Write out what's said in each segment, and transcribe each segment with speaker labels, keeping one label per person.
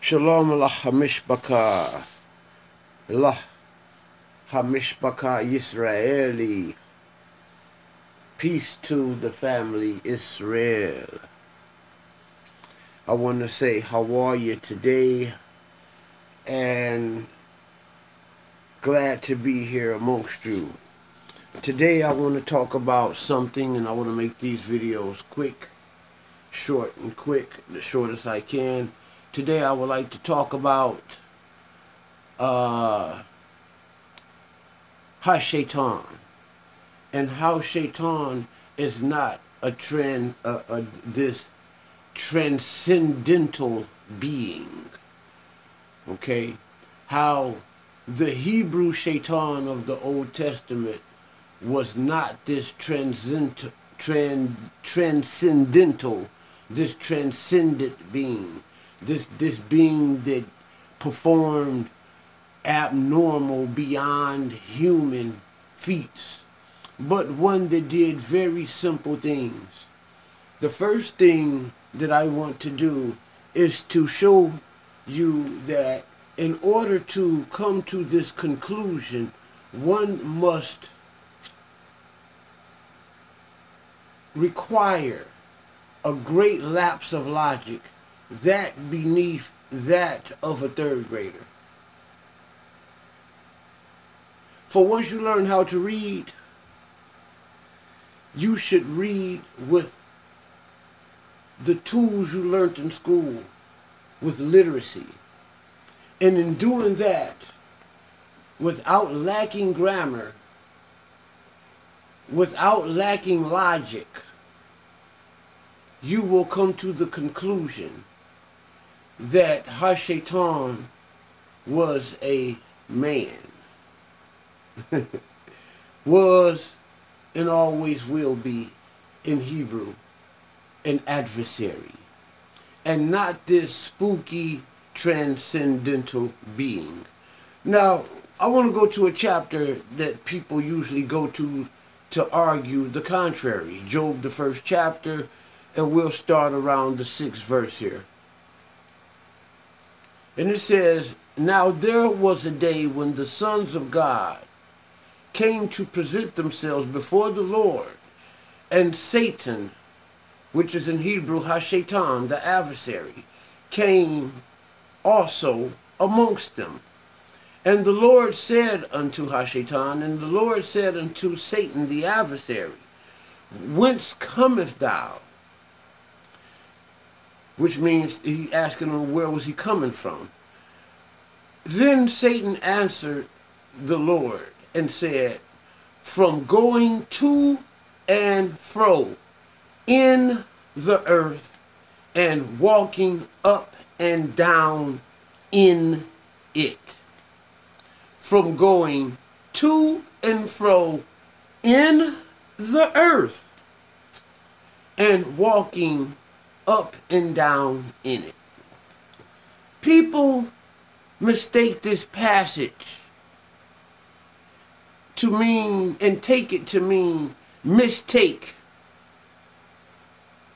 Speaker 1: Shalom Allah Hamishbaka. Allah Hamishbaka Yisraeli. Peace to the family Israel. I want to say how are you today, and glad to be here amongst you. Today I want to talk about something, and I want to make these videos quick, short and quick, the shortest I can. Today I would like to talk about how Shatan, and how Shatan is not this transcendental being. Okay, how the Hebrew Shatan of the Old Testament was not this transcendental, this transcendent being, this being that performed abnormal, beyond human feats, but one that did very simple things. The first thing that I want to do is to show you that in order to come to this conclusion, one must require a great lapse of logic, that beneath that of a third grader. For once you learn how to read, you should read with the tools you learned in school, with literacy. And in doing that, without lacking grammar, without lacking logic, you will come to the conclusion that Shatan was a man, was and always will be in Hebrew an adversary, and not this spooky transcendental being. Now, I want to go to a chapter that people usually go to argue the contrary. Job, the first chapter, and we'll start around the 6th verse here. And it says, "Now there was a day when the sons of God came to present themselves before the Lord, and Satan," which is in Hebrew Shatan, the adversary, "came also amongst them. And the Lord said unto Shatan, and the Lord said unto Satan the adversary, Whence cometh thou?" Which means he asking him where was he coming from. Then Satan answered the Lord and said, "From going to and fro in the earth, and walking up and down in it." From going to and fro in the earth, and walking up and down in it. People mistake this passage to mean, and take it to mean, mistake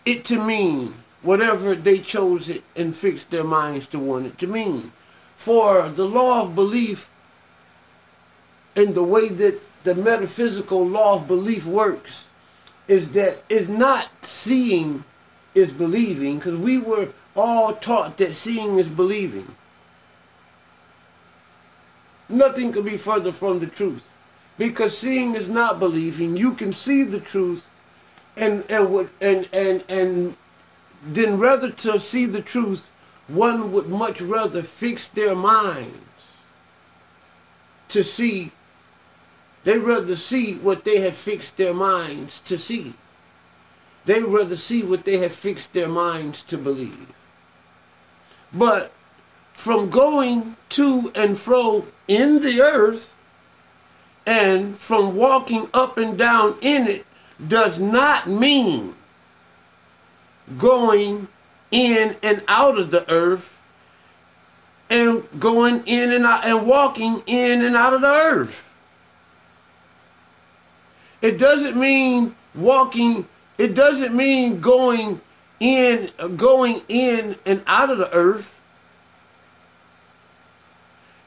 Speaker 1: it to mean whatever they chose it and fixed their minds to want it to mean. For the law of belief, and the way that the metaphysical law of belief works, is that it's not seeing is believing, because we were all taught that seeing is believing. Nothing could be further from the truth, because seeing is not believing. You can see the truth, and then rather to see the truth, one would much rather fix their minds to see. They rather see what they have fixed their minds to see. They rather see what they have fixed their minds to believe. But from going to and fro in the earth, and from walking up and down in it, does not mean going in and out of the earth, and going in and out, and walking in and out of the earth. It doesn't mean walking. It doesn't mean going in and out of the earth.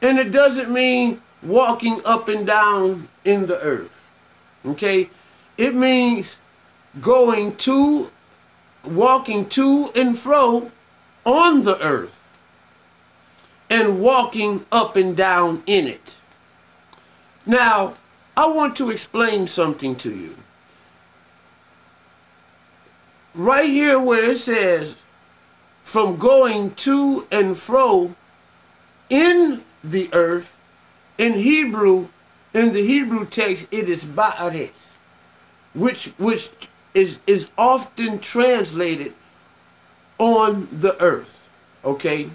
Speaker 1: And it doesn't mean walking up and down in the earth. Okay? It means walking to and fro on the earth and walking up and down in it. Now, I want to explain something to you. Right here where it says, from going to and fro in the earth, in Hebrew, in the Hebrew text, it is ba'aret, which is often translated on the earth, okay?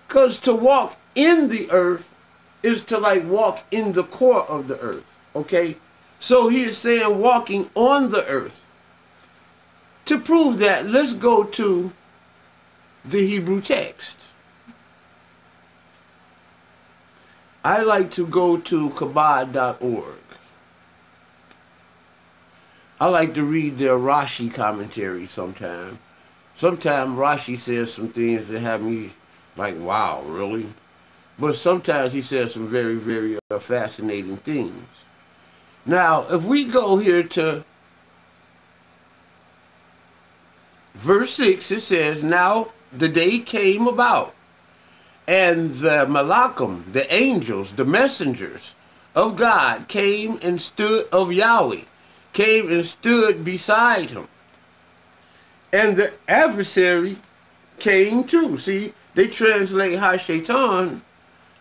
Speaker 1: Because to walk in the earth is to like walk in the core of the earth, okay? So he is saying walking on the earth. To prove that, let's go to the Hebrew text. I like to go to kabad.org. I like to read their Rashi commentary sometimes. Sometimes Rashi says some things that have me like, wow, really? But sometimes he says some very, very fascinating things. Now, if we go here to verse 6, it says, now the day came about, and the Malachim, the angels, the messengers of God came and stood, of Yahweh, came and stood beside him. And the adversary came too. See, they translate Shatan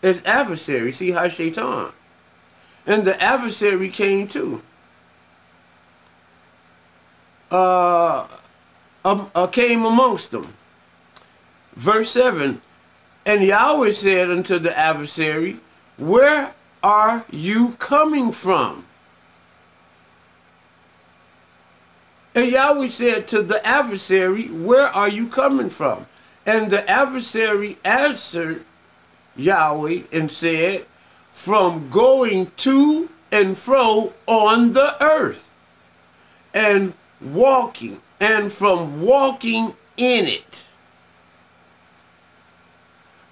Speaker 1: as adversary. See, Shatan. And the adversary came too. Came amongst them. Verse 7, and Yahweh said unto the adversary, where are you coming from? And Yahweh said to the adversary, where are you coming from? And the adversary answered Yahweh and said, from going to and fro on the earth, and walking, and from walking in it.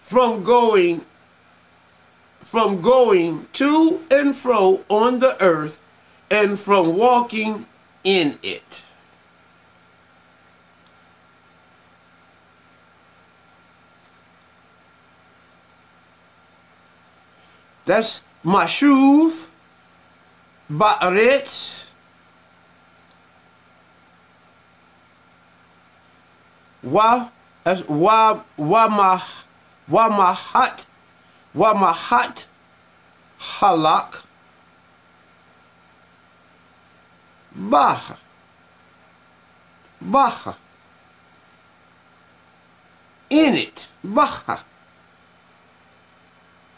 Speaker 1: From going to and fro on the earth, and from walking in it. That's mashuv, ba'aret, mahat halak, baha, in it, baha,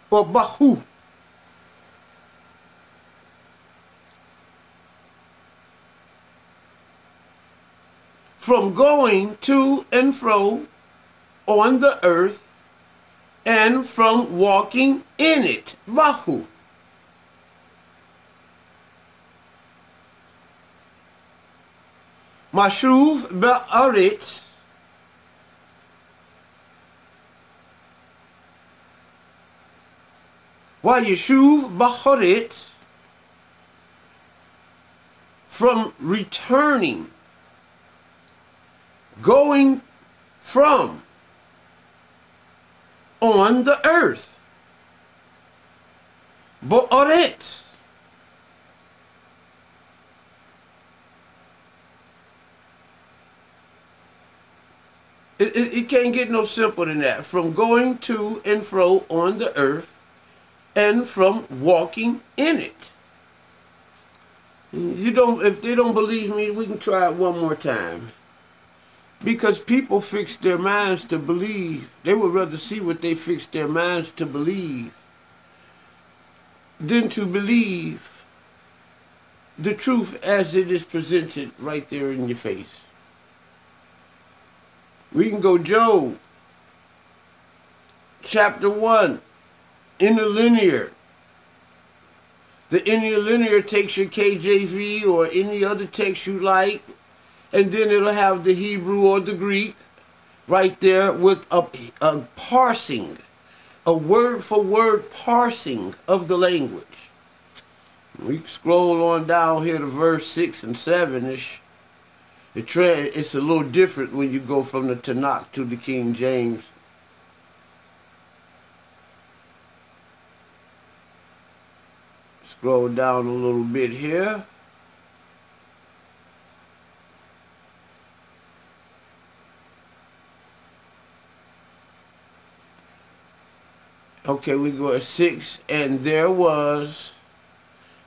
Speaker 1: or bahu. From going to and fro on the earth, and from walking in it. Bahu. Mashuv ba'aret. Wa yeshuv ba'aret. From returning, going from, on the earth. Bo'aret. It can't get no simpler than that. From going to and fro on the earth, and from walking in it. If they don't believe me, we can try it one more time. Because people fix their minds to believe. They would rather see what they fix their minds to believe than to believe the truth as it is presented right there in your face. We can go Job, chapter 1, interlinear. The interlinear takes your KJV or any other text you like, and then it'll have the Hebrew or the Greek. right there with a parsing, a word-for-word parsing of the language. We scroll on down here to verse 6 and 7-ish. It's a little different when you go from the Tanakh to the King James. Scroll down a little bit here. Okay, we go at 6. And there was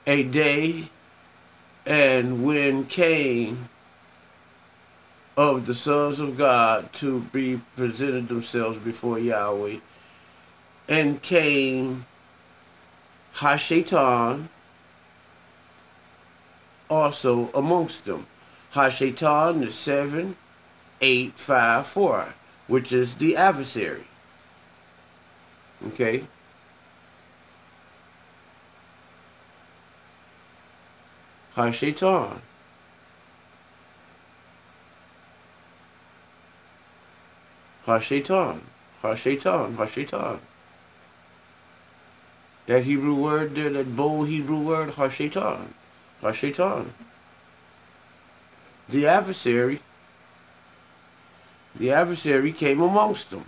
Speaker 1: a day, and when came of the sons of God to be presented themselves before Yahweh, and came Shatan also amongst them. Shatan is 7854, which is the adversary. Okay. Shatan. Shatan. Shatan. That Hebrew word there, that bold Hebrew word, Shatan. Shatan. The adversary came amongst them.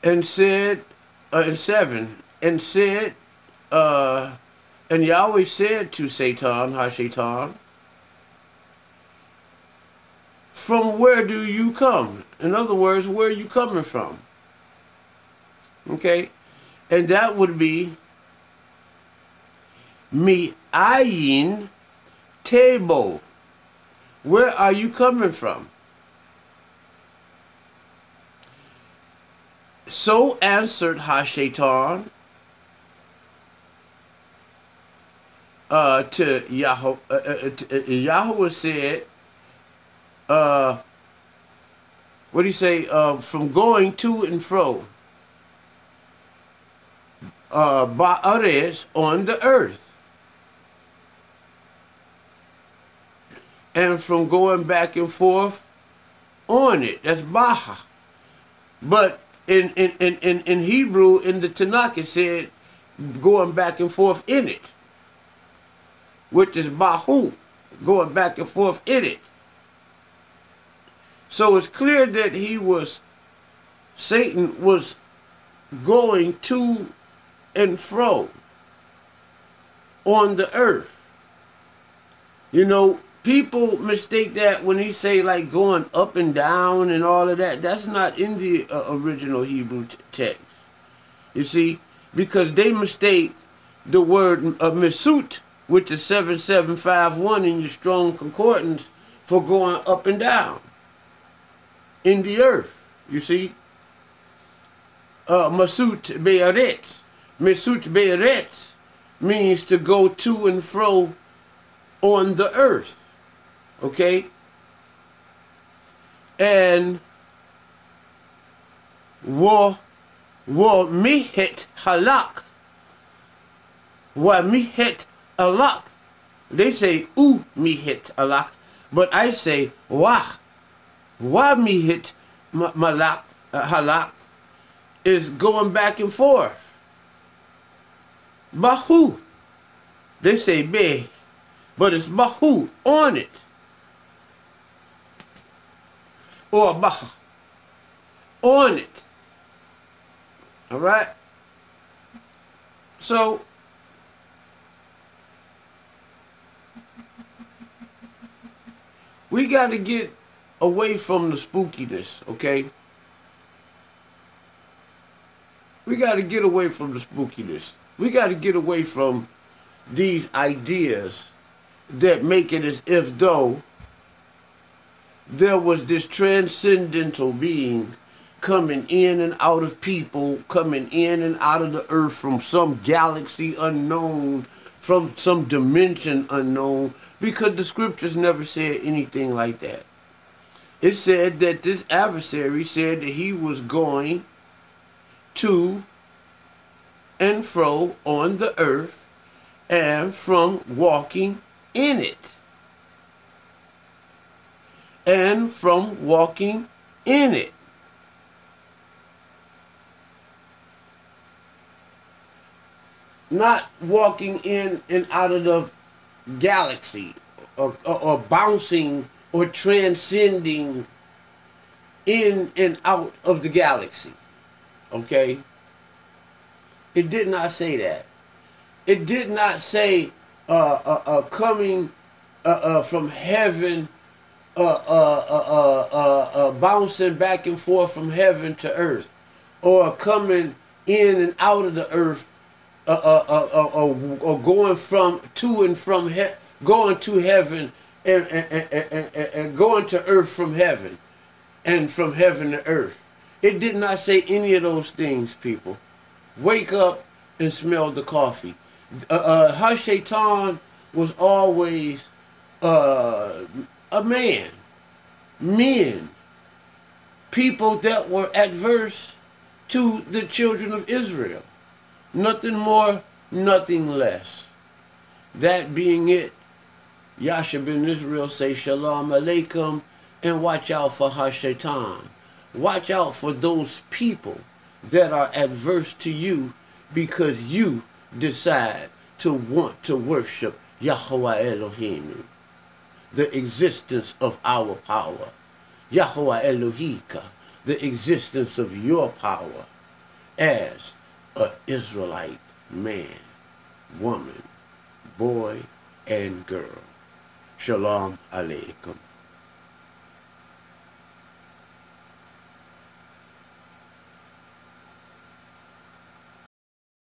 Speaker 1: And said, in 7, and said, and Yahweh said to Satan, Shatan, from where do you come? In other words, where are you coming from? Okay? And that would be mi ayin table. Where are you coming from? So answered Shatan to Yahweh. Yahweh said, what do you say? From going to and fro, ba'aretz, on the earth, and from going back and forth on it. That's baha. But in Hebrew, in the Tanakh, it said going back and forth in it, which is bahu, going back and forth in it. So it's clear that Satan was going to and fro on the earth. You know, people mistake that when he say like going up and down and all of that. That's not in the original Hebrew text. You see, because they mistake the word mesut, which is 7751 in your Strong Concordance, for going up and down in the earth. You see, mesut be'aretz. Mesut be'aretz means to go to and fro on the earth. Okay? And wa mihet halak. Wa mihet alak. They say u mihet alak, but I say wah. Wa mihet malak halak is going back and forth. Bahu. They say be, but it's bahu, on it. Or bah, on it. All right? So, we got to get away from the spookiness, okay? We got to get away from the spookiness. We got to get away from these ideas that make it as if though there was this transcendental being coming in and out of people, coming in and out of the earth from some galaxy unknown, from some dimension unknown, because the scriptures never said anything like that. It said that this adversary said that he was going to and fro on the earth and from walking in it. and from walking in it. Not walking in and out of the galaxy, or bouncing or transcending in and out of the galaxy. Okay? It did not say that. It did not say coming from heaven, bouncing back and forth from heaven to earth, or coming in and out of the earth, or going from to and from going to heaven, and going to earth from heaven, and from heaven to earth. It did not say any of those things, people. Wake up and smell the coffee. Shatan was always a man. Men. People that were adverse to the children of Israel. Nothing more, nothing less. That being it, Yasha Ben Yishrael say Shalom Alaikum, and watch out for Shatan. Watch out for those people that are adverse to you because you decide to want to worship Yhwh Elohaynu, the existence of our power. Yhwh Elohaynu, the existence of your power as an Israelite man, woman, boy, and girl. Shalom Alaikum.